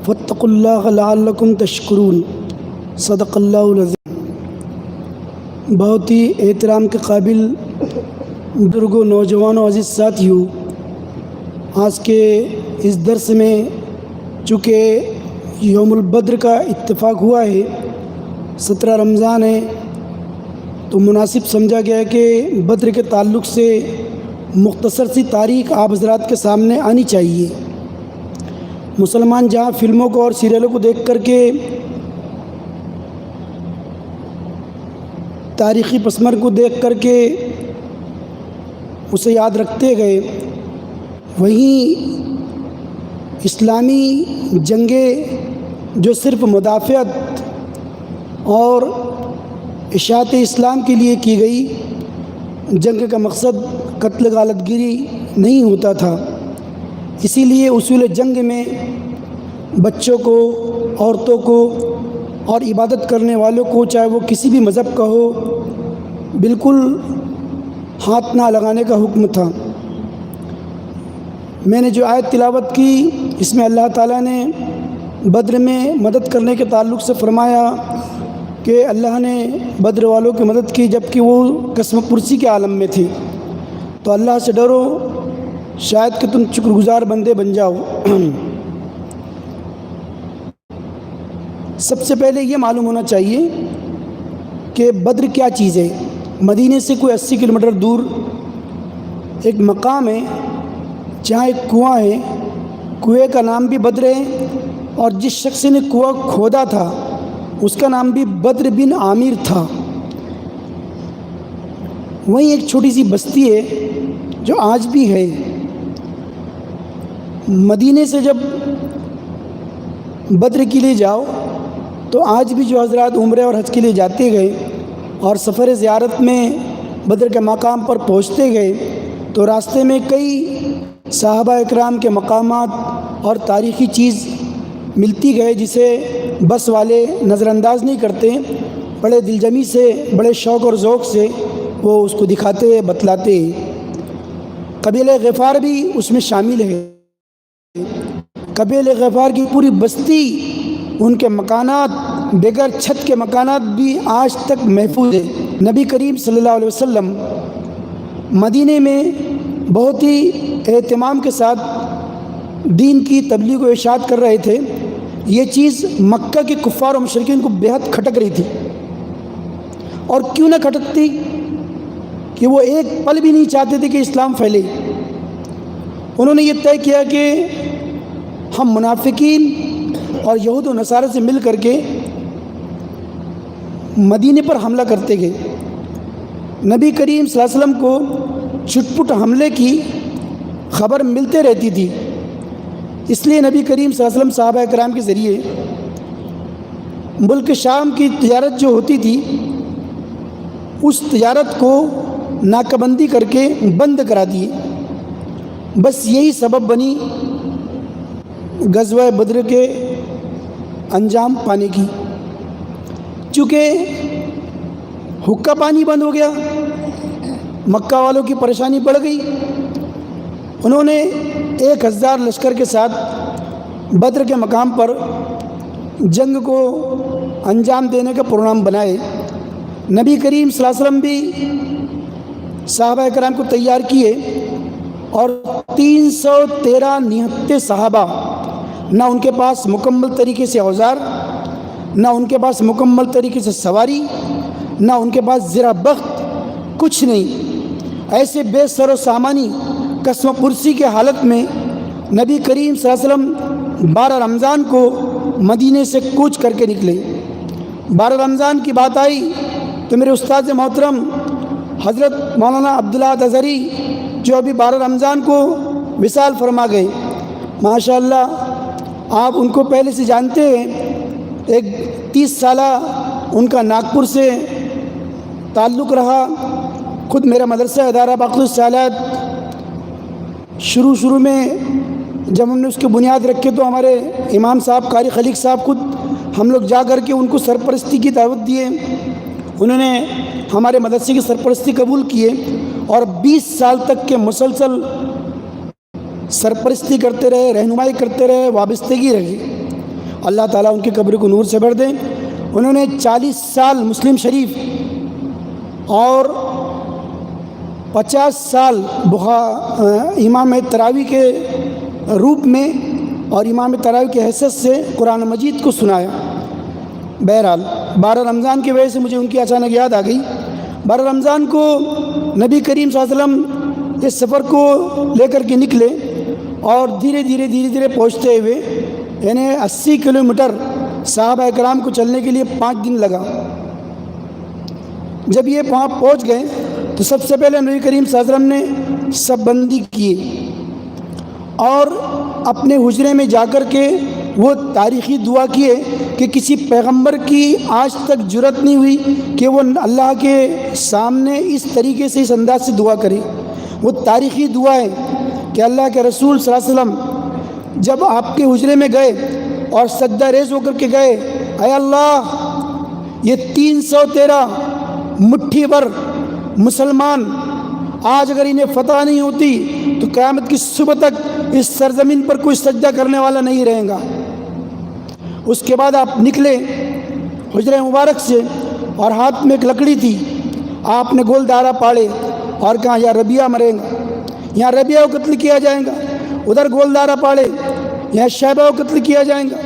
فاتقوا اللہ لعلکم تشکرون۔ صدق اللہ العظیم۔ بہت ہی احترام کے قابل بزرگوں، نوجوانوں، عزیز ساتھیوں، آج کے اس درس میں چونکہ یوم البدر کا اتفاق ہوا ہے، 17 رمضان ہے، تو مناسب سمجھا گیا کہ بدر کے تعلق سے مختصر سی تاریخ آپ حضرات کے سامنے آنی چاہیے۔ مسلمان جہاں فلموں کو اور سیریلوں کو دیکھ کر کے تاریخی پسمر کو دیکھ کر کے اسے یاد رکھتے گئے، وہیں اسلامی جنگیں جو صرف مدافعت اور اشاعت اسلام کے لیے کی گئی، جنگ کا مقصد قتل غارت گری نہیں ہوتا تھا، اسی لیے اصول جنگ میں بچوں کو، عورتوں کو اور عبادت کرنے والوں کو، چاہے وہ کسی بھی مذہب کا ہو، بالکل ہاتھ نہ لگانے کا حکم تھا۔ میں نے جو آیت تلاوت کی، اس میں اللہ تعالیٰ نے بدر میں مدد کرنے کے تعلق سے فرمایا کہ اللہ نے بدر والوں کی مدد کی جبکہ وہ قسم پرسی کے عالم میں تھی، تو اللہ سے ڈرو، شاید کہ تم شکر گزار بندے بن جاؤ۔ سب سے پہلے یہ معلوم ہونا چاہیے کہ بدر کیا چیز ہے۔ مدینے سے کوئی 80 کلومیٹر دور ایک مقام ہے جہاں ایک کنواں ہے، کنویں کا نام بھی بدر ہے، اور جس شخص نے کنواں کھودا تھا اس کا نام بھی بدر بن عامر تھا۔ وہیں ایک چھوٹی سی بستی ہے جو آج بھی ہے۔ مدینے سے جب بدر کے لیے جاؤ تو آج بھی جو حضرات عمرے اور حج کے لیے جاتے گئے اور سفر زیارت میں بدر کے مقام پر پہنچتے گئے تو راستے میں کئی صحابہ اکرام کے مقامات اور تاریخی چیز ملتی گئے جسے بس والے نظر انداز نہیں کرتے، بڑے دلجمی سے، بڑے شوق اور ذوق سے وہ اس کو دکھاتے، بتلاتے۔ قبیلہ غفار بھی اس میں شامل ہے۔ قبیلہ غفار کی پوری بستی، ان کے مکانات، بغیر چھت کے مکانات بھی آج تک محفوظ ہے۔ نبی کریم صلی اللہ علیہ وسلم مدینے میں بہت ہی اہتمام کے ساتھ دین کی تبلیغ و ارشاد کر رہے تھے۔ یہ چیز مکہ کے کفار و مشرکین کو بہت کھٹک رہی تھی، اور کیوں نہ کھٹکتی کہ وہ ایک پل بھی نہیں چاہتے تھے کہ اسلام پھیلے۔ انہوں نے یہ طے کیا کہ ہم منافقین اور یہود و نصارہ سے مل کر کے مدینے پر حملہ کرتے گئے۔ نبی کریم صلی اللہ علیہ وسلم کو چھٹ پٹ حملے کی خبر ملتے رہتی تھی، اس لیے نبی کریم صلی اللہ علیہ وسلم صحابہ کرام کے ذریعے ملک شام کی تجارت جو ہوتی تھی اس تجارت کو ناکہ بندی کر کے بند کرا دیے۔ بس یہی سبب بنی غزوہ بدر کے انجام پانے کی۔ چونکہ حقہ پانی بند ہو گیا، مکہ والوں کی پریشانی بڑھ گئی، انہوں نے 1000 لشکر کے ساتھ بدر کے مقام پر جنگ کو انجام دینے کا پروگرام بنائے۔ نبی کریم صلی اللہ علیہ وسلم بھی صحابہ کرام کو تیار کیے، اور 313 نہتے صحابہ، نہ ان کے پاس مکمل طریقے سے اوزار، نہ ان کے پاس مکمل طریقے سے سواری، نہ ان کے پاس زرہ بخت، کچھ نہیں، ایسے بے سر و سامانی قسم پرسی کے حالت میں نبی کریم صلی اللہ علیہ وسلم 12 رمضان کو مدینے سے کوچ کر کے نکلے۔ 12 رمضان کی بات آئی تو میرے استاد محترم حضرت مولانا عبداللہ اظہری جو ابھی 12 رمضان کو وصال فرما گئے، ماشاءاللہ آپ ان کو پہلے سے جانتے ہیں، ایک 30 سالہ ان کا ناگپور سے تعلق رہا۔ خود میرا مدرسہ ادارہ باقی الصالحات شروع میں جب ہم نے اس کی بنیاد رکھے تو ہمارے امام صاحب قاری خلیق صاحب خود ہم لوگ جا کر کے ان کو سرپرستی کی دعوت دیے، انہوں نے ہمارے مدرسے کی سرپرستی قبول کیے اور 20 سال تک کے مسلسل سرپرستی کرتے رہے، رہنمائی کرتے رہے، وابستگی رہی۔ اللہ تعالیٰ ان کی قبر کو نور سے بھر دیں۔ انہوں نے 40 سال مسلم شریف اور 50 سال امام تراویح کے روپ میں اور امام تراویح کی حیثیت سے قرآن مجید کو سنایا۔ بہرحال 12 رمضان کی وجہ سے مجھے ان کی اچانک یاد آ گئی۔ 12 رمضان کو نبی کریم صلی اللہ علیہ وسلم اس سفر کو لے کر کے نکلے اور دھیرے دھیرے پہنچتے ہوئے یعنی 80 کلومیٹر صحابہ کرام کو چلنے کے لیے 5 دن لگا۔ جب یہ وہاں پہنچ گئے تو سب سے پہلے نبی کریم صلی اللہ علیہ وسلم نے سب بندی کیے اور اپنے حجرے میں جا کر کے وہ تاریخی دعا کیے کہ کسی پیغمبر کی آج تک جرت نہیں ہوئی کہ وہ اللہ کے سامنے اس طریقے سے اس انداز سے دعا کرے۔ وہ تاریخی دعا ہے کہ اللہ کے رسول صلی اللہ علیہ وسلم جب آپ کے حجرے میں گئے اور سجدہ ریز ہو کر کے گئے، اے اللہ یہ 313 مٹھی بھر مسلمان آج اگر انہیں فتح نہیں ہوتی تو قیامت کی صبح تک اس سرزمین پر کوئی سجدہ کرنے والا نہیں رہے گا۔ اس کے بعد آپ نکلے حجرہ مبارک سے اور ہاتھ میں ایک لکڑی تھی، آپ نے گول دائرہ پاڑے اور کہا یا ربیہ مرے گا، یہاں ربیہ کو قتل کیا جائے گا، ادھر گول دائرہ پاڑے یہاں شیبہ کو قتل کیا جائے گا۔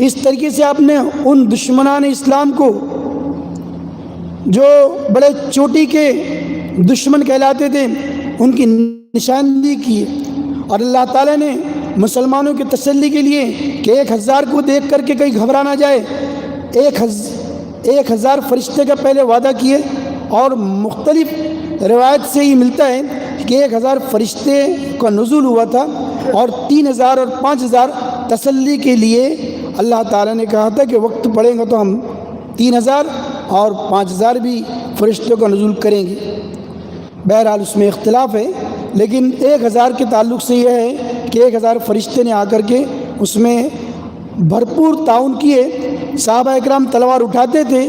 اس طریقے سے آپ نے ان دشمنان اسلام کو جو بڑے چوٹی کے دشمن کہلاتے تھے ان کی نشاندہی کی اور اللہ تعالیٰ نے مسلمانوں کی تسلی کے لیے کہ 1000 کو دیکھ کر کے کہیں گھبرا نہ جائے 1000 فرشتے کا پہلے وعدہ کیے اور مختلف روایت سے یہ ملتا ہے کہ 1000 فرشتے کا نزول ہوا تھا اور 3000 اور 5000 تسلی کے لیے اللہ تعالیٰ نے کہا تھا کہ وقت پڑے گا تو ہم 3000 اور 5000 بھی فرشتوں کا نزول کریں گے۔ بہرحال اس میں اختلاف ہے، لیکن 1000 کے تعلق سے یہ ہے کہ 1000 فرشتے نے آ کر کے اس میں بھرپور تعاون کیے۔ صحابہ اکرام تلوار اٹھاتے تھے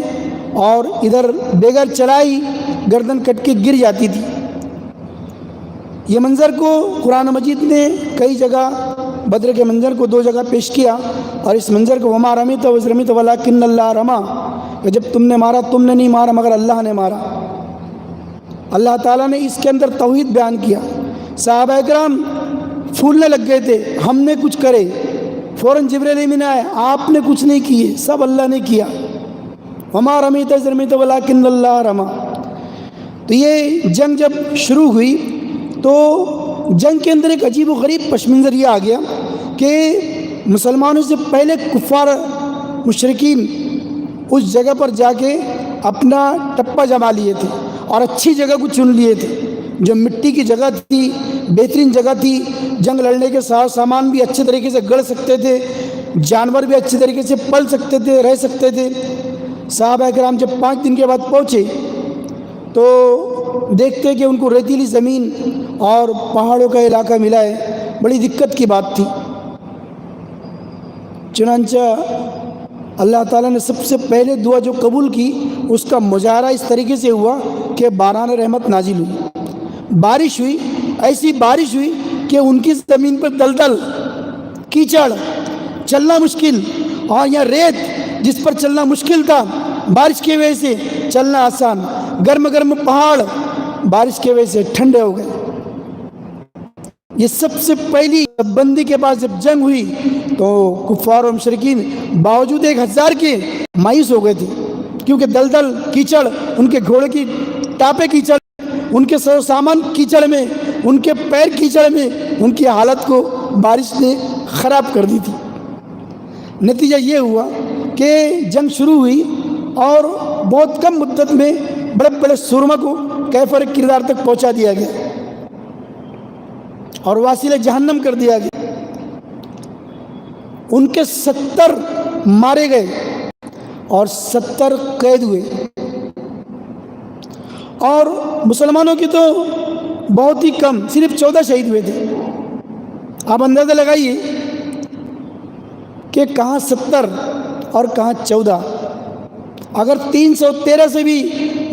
اور ادھر بغیر چلائی گردن کٹ کے گر جاتی تھی۔ یہ منظر کو قرآن مجید نے کئی جگہ بدر کے منظر کو 2 جگہ پیش کیا اور اس منظر کو وما رمیت اذ رمیت ولکن اللہ رما، کہ جب تم نے مارا تم نے نہیں مارا مگر اللہ نے مارا۔ اللہ تعالیٰ نے اس کے اندر توحید بیان کیا۔ صحابہ اکرام پھولنے لگ گئے تھے، ہم نے کچھ کرے، فوراً جبرائیل امین آئے، آپ نے کچھ نہیں کیے، سب اللہ نے کیا۔ وما رمیت اذ رمیت ولکن اللہ رما۔ تو یہ جنگ جب شروع ہوئی تو جنگ کے اندر ایک عجیب و غریب پس منظر یہ آ گیا کہ مسلمانوں سے پہلے کفار مشرکین اس جگہ پر جا کے اپنا ٹپا جما لیے تھے اور اچھی جگہ کو چن لیے تھے، جو مٹی کی جگہ تھی، بہترین جگہ تھی، جنگ لڑنے کے سامان بھی اچھے طریقے سے گڑ سکتے تھے، جانور بھی اچھے طریقے سے پل سکتے تھے، رہ سکتے تھے۔ صحابہ کرام جب 5 دن کے بعد پہنچے تو دیکھتے کہ ان کو ریتیلی زمین اور پہاڑوں کا علاقہ ملا ہے، بڑی دقت کی بات تھی۔ چنانچہ اللہ تعالیٰ نے سب سے پہلے دعا جو قبول کی اس کا مظاہرہ اس طریقے سے ہوا کہ باران رحمت نازل ہوئی، بارش ہوئی، ایسی بارش ہوئی کہ ان کی زمین پر دلدل، کیچڑ، چلنا مشکل، اور یہاں ریت جس پر چلنا مشکل تھا بارش کی وجہ سے چلنا آسان، گرم گرم پہاڑ بارش کی وجہ سے ٹھنڈے ہو گئے۔ یہ سب سے پہلی بندی کے پاس جب جنگ ہوئی تو کفار و مشرکین باوجود 1000 کے مایوس ہو گئے تھے، کیونکہ دلدل، کیچڑ، ان کے گھوڑے کی ٹاپے کیچڑ، ان کے سر و سامان کیچڑ میں، ان کے پیر کیچڑ میں، ان کی حالت کو بارش نے خراب کر دی تھی۔ نتیجہ یہ ہوا کہ جنگ شروع ہوئی اور بہت کم مدت میں بڑے بڑے سرما کو کیفر کردار تک پہنچا دیا گیا اور واصل جہنم کر دیا گیا۔ ان کے 70 مارے گئے اور 70 قید ہوئے، اور مسلمانوں کی تو بہت ہی کم، صرف 14 شہید ہوئے تھے۔ آپ اندازہ لگائیے کہ کہاں 70 اور کہاں 14، اگر 313 سے بھی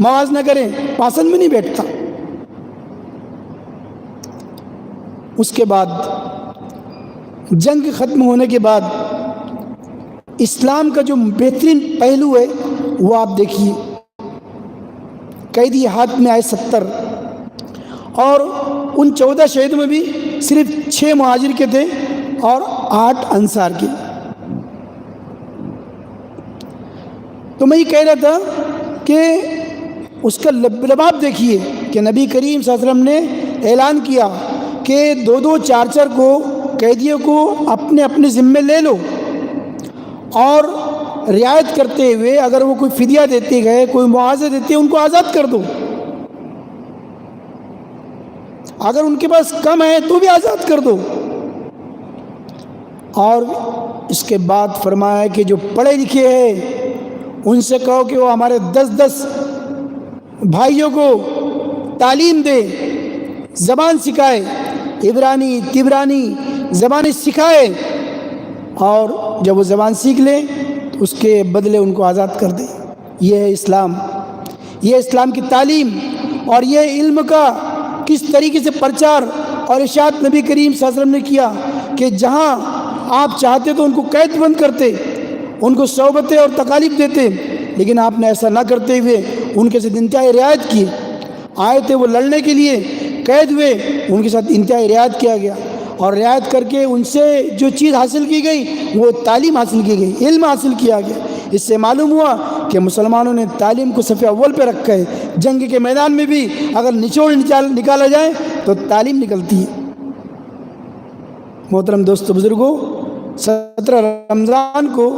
موازنہ کریں 65 میں نہیں بیٹھتا۔ اس کے بعد جنگ ختم ہونے کے بعد اسلام کا جو بہترین پہلو ہے وہ آپ دیکھیے، قیدی ہاتھ میں آئے 70، اور ان 14 شہیدوں میں بھی صرف 6 مہاجر کے تھے اور 8 انصار کے۔ تو میں یہ کہہ رہا تھا کہ اس کا لباب دیکھیے کہ نبی کریم صلی اللہ علیہ وسلم نے اعلان کیا کہ 2 4 کو قیدیوں کو اپنے اپنے ذمے لے لو، اور رعایت کرتے ہوئے اگر وہ کوئی فدیہ دیتے گئے، کوئی معاوضہ دیتے، ان کو آزاد کر دو، اگر ان کے پاس کم ہے تو بھی آزاد کر دو۔ اور اس کے بعد فرمایا کہ جو پڑھے لکھے ہیں ان سے کہو کہ وہ ہمارے 10 بھائیوں کو تعلیم دے، زبان سکھائے، عبرانی تبرانی زبانیں سکھائے، اور جب وہ زبان سیکھ لیں تو اس کے بدلے ان کو آزاد کر دے۔ یہ ہے اسلام، یہ اسلام کی تعلیم، اور یہ علم کا کس طریقے سے پرچار اور ارشاد نبی کریم صلی اللہ علیہ وسلم نے کیا کہ جہاں آپ چاہتے تو ان کو قید بند کرتے، ان کو صحبتیں اور تکالیف دیتے، لیکن آپ نے ایسا نہ کرتے ہوئے ان کے ساتھ انتہائی رعایت کی۔ آئے تھے وہ لڑنے کے لیے، قید ہوئے، ان کے ساتھ انتہائی رعایت کیا گیا، اور رعایت کر کے ان سے جو چیز حاصل کی گئی وہ تعلیم حاصل کی گئی، علم حاصل کیا گیا۔ اس سے معلوم ہوا کہ مسلمانوں نے تعلیم کو صف اول پہ رکھا ہے۔ جنگ کے میدان میں بھی اگر نچوڑ نکالا جائے تو تعلیم نکلتی ہے۔ محترم دوستو بزرگوں، 17 رمضان کو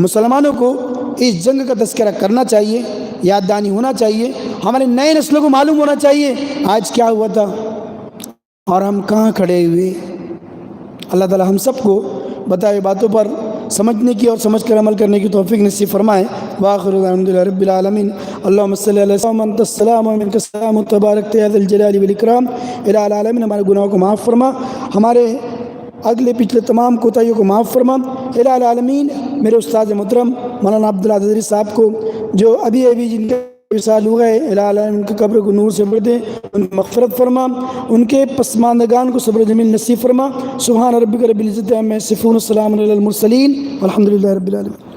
مسلمانوں کو اس جنگ کا تذکرہ کرنا چاہیے، یاد دہانی ہونا چاہیے، ہمارے نئے نسلوں کو معلوم ہونا چاہیے آج کیا ہوا تھا اور ہم کہاں کھڑے ہوئے۔ اللہ تعالی ہم سب کو بتائے باتوں پر سمجھنے کی اور سمجھ کر عمل کرنے کی توفیق نصیب فرمائے۔ وآخر الحمدللہ رب العالمین۔ اللہم صلی علی سیدنا انت السلام و منک السلام تبارک یا ذا الجلال والاکرام۔ الہ العالمین، ہمارے گناہوں کو معاف فرما، ہمارے اگلے پچھلے تمام کوتاہیوں کو معاف فرما۔ الہ العالمین، میرے استاد محترم مولانا عبدالعزیز صاحب کو جو ابھی جن کے وصال ہو گئے، الہ العالمین ان کے قبر کو نور سے بھر دے، ان کی مغفرت فرما، ان کے پسماندگان کو صبر جمیل نصیب فرما۔ سبحان ربک رب العزت عما یصفون، السلام علی المرسلین، والحمد للہ رب العالمین۔